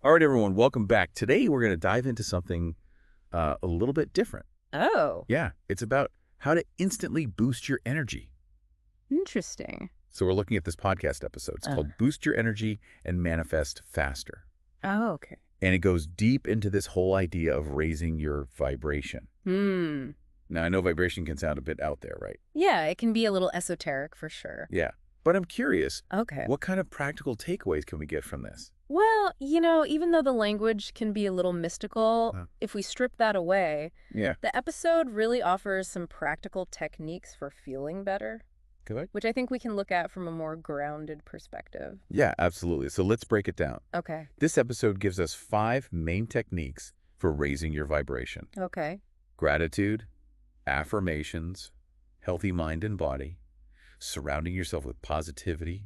All right, everyone, welcome back. Today, we're going to dive into something a little bit different. Oh, Yeah, it's about how to instantly boost your energy. interesting. So we're looking at this podcast episode. It's called Boost Your Energy and Manifest Faster. Oh, okay. And it goes deep into this whole idea of raising your vibration. Hmm. Now, I know vibration can sound a bit out there, right? Yeah, it can be a little esoteric for sure. Yeah. But I'm curious, Okay. what kind of practical takeaways can we get from this? Well, even though the language can be a little mystical, if we strip that away, Yeah. the episode really offers some practical techniques for feeling better, Good. which I think we can look at from a more grounded perspective. Yeah, absolutely. So let's break it down. Okay. This episode gives us 5 main techniques for raising your vibration. Okay. Gratitude, affirmations, healthy mind and body, surrounding yourself with positivity,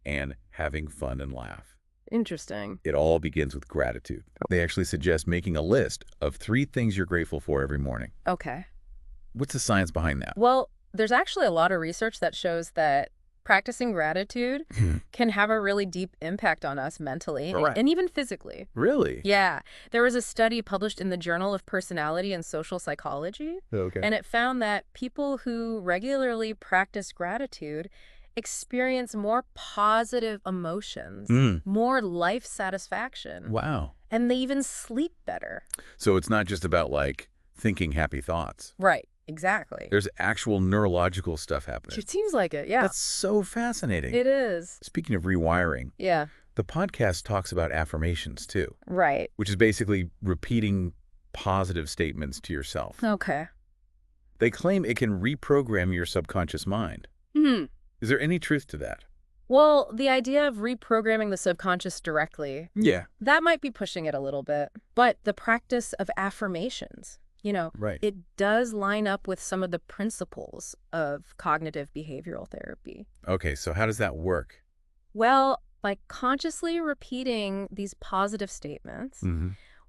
and having fun and laugh. Interesting. It all begins with gratitude. They actually suggest making a list of 3 things you're grateful for every morning. Okay. What's the science behind that? Well, there's actually a lot of research that shows that practicing gratitude can have a really deep impact on us mentally Right. and even physically. Really? Yeah. There was a study published in the Journal of Personality and Social Psychology, Okay. and it found that people who regularly practice gratitude experience more positive emotions, more life satisfaction, Wow. and they even sleep better. So it's not just about, like, thinking happy thoughts. Right. Exactly. There's actual neurological stuff happening. It seems like it, yeah. That's so fascinating. It is. Speaking of rewiring, Yeah. the podcast talks about affirmations, too, Right. which is basically repeating positive statements to yourself. Okay. They claim it can reprogram your subconscious mind. Is there any truth to that? Well, the idea of reprogramming the subconscious directly, Yeah. that might be pushing it a little bit. But the practice of affirmations, Right. it does line up with some of the principles of cognitive behavioral therapy. Okay, so how does that work? Well, by consciously repeating these positive statements,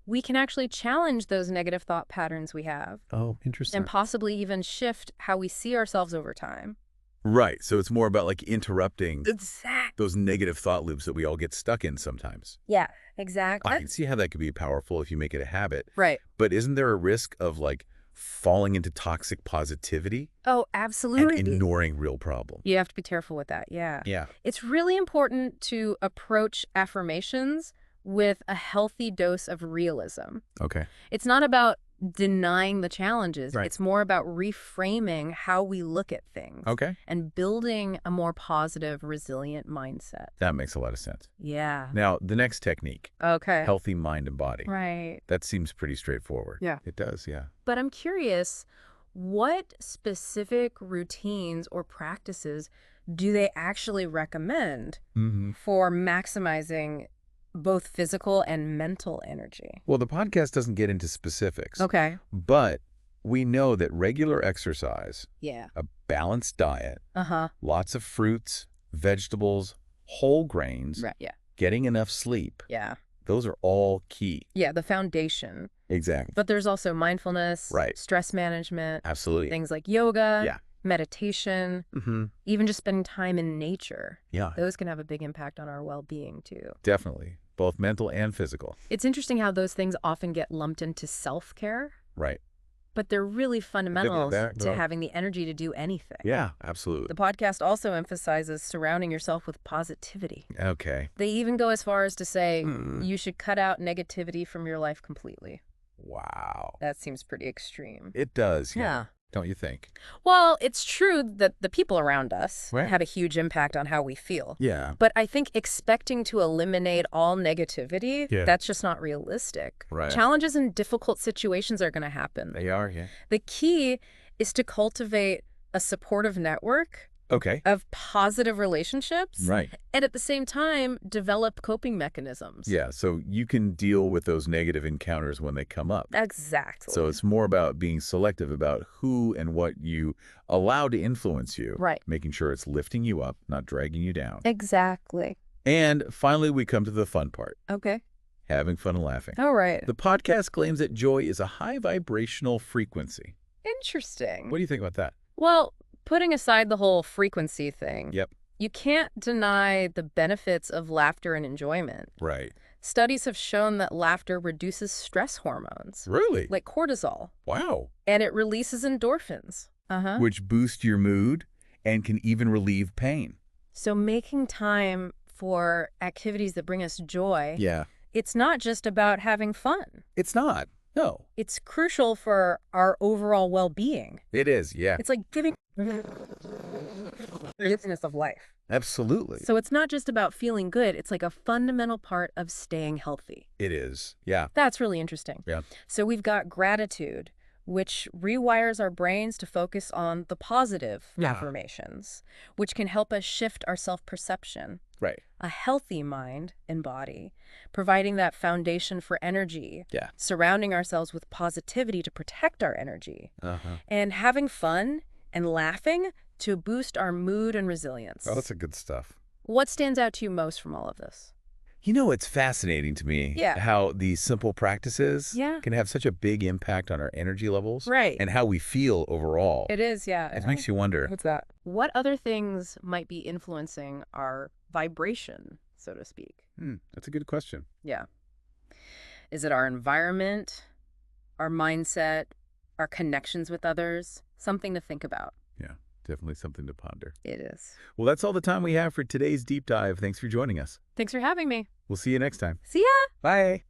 we can actually challenge those negative thought patterns we have Oh, interesting. and possibly even shift how we see ourselves over time. Right, so it's more about, like, interrupting Exactly. those negative thought loops that we all get stuck in sometimes. Yeah, exactly. I can see how that could be powerful if you make it a habit. Right. But isn't there a risk of, like, falling into toxic positivity Oh, and absolutely. ignoring real problems? You have to be careful with that, yeah. Yeah. It's really important to approach affirmations with a healthy dose of realism. Okay. It's not about denying the challenges. Right. It's more about reframing how we look at things Okay. and building a more positive, resilient mindset. That makes a lot of sense. Yeah. Now, the next technique, Okay. healthy mind and body. Right. That seems pretty straightforward. Yeah. It does, yeah. But I'm curious, what specific routines or practices do they actually recommend for maximizing both physical and mental energy? Well, the podcast doesn't get into specifics. Okay. But we know that regular exercise, Yeah. a balanced diet, Uh-huh. lots of fruits, vegetables, whole grains, Right. Yeah. getting enough sleep, Yeah. those are all key. Yeah, the foundation. Exactly. But there's also mindfulness, Right. stress management, Absolutely. things like yoga, Yeah. meditation, even just spending time in nature. Yeah, Those can have a big impact on our well-being, too. definitely. Both mental and physical. It's interesting how those things often get lumped into self-care, Right. but they're really fundamental they're- to having the energy to do anything. Yeah, absolutely. The podcast also emphasizes surrounding yourself with positivity. Okay. They even go as far as to say you should cut out negativity from your life completely. Wow. That seems pretty extreme. It does, yeah. Don't you think? Well, it's true that the people around us Right. have a huge impact on how we feel. Yeah. But I think expecting to eliminate all negativity, Yeah. that's just not realistic. Right. Challenges and difficult situations are going to happen. They are, yeah. The key is to cultivate a supportive network Okay. of positive relationships. Right. And at the same time, develop coping mechanisms. Yeah, so you can deal with those negative encounters when they come up. Exactly. So it's more about being selective about who and what you allow to influence you. Right. Making sure it's lifting you up, not dragging you down. Exactly. And finally, we come to the fun part, Okay. having fun and laughing. All right. The podcast claims that joy is a high vibrational frequency. Interesting. What do you think about that? Well, putting aside the whole frequency thing, Yep. you can't deny the benefits of laughter and enjoyment. Right. Studies have shown that laughter reduces stress hormones, Really? like cortisol, Wow. and it releases endorphins. Which boost your mood and can even relieve pain. So making time for activities that bring us joy, Yeah. it's not just about having fun. It's not. No. It's crucial for our overall well-being. It is, yeah. It's like giving the richness of life. Absolutely. So it's not just about feeling good. It's like a fundamental part of staying healthy. It is, yeah. That's really interesting. Yeah. So we've got gratitude, which rewires our brains to focus on the positive affirmations, which can help us shift our self-perception. Right. A healthy mind and body, providing that foundation for energy, surrounding ourselves with positivity to protect our energy, and having fun and laughing to boost our mood and resilience. Oh, that's a good stuff. What stands out to you most from all of this? You know, it's fascinating to me how these simple practices can have such a big impact on our energy levels and how we feel overall. It is, yeah. It makes you wonder. What's that? What other things might be influencing our vibration, so to speak? That's a good question. Yeah. Is it our environment, our mindset, our connections with others? Something to think about. Yeah, definitely something to ponder. It is. Well, that's all the time we have for today's deep dive. Thanks for joining us. Thanks for having me. We'll see you next time. See ya! Bye.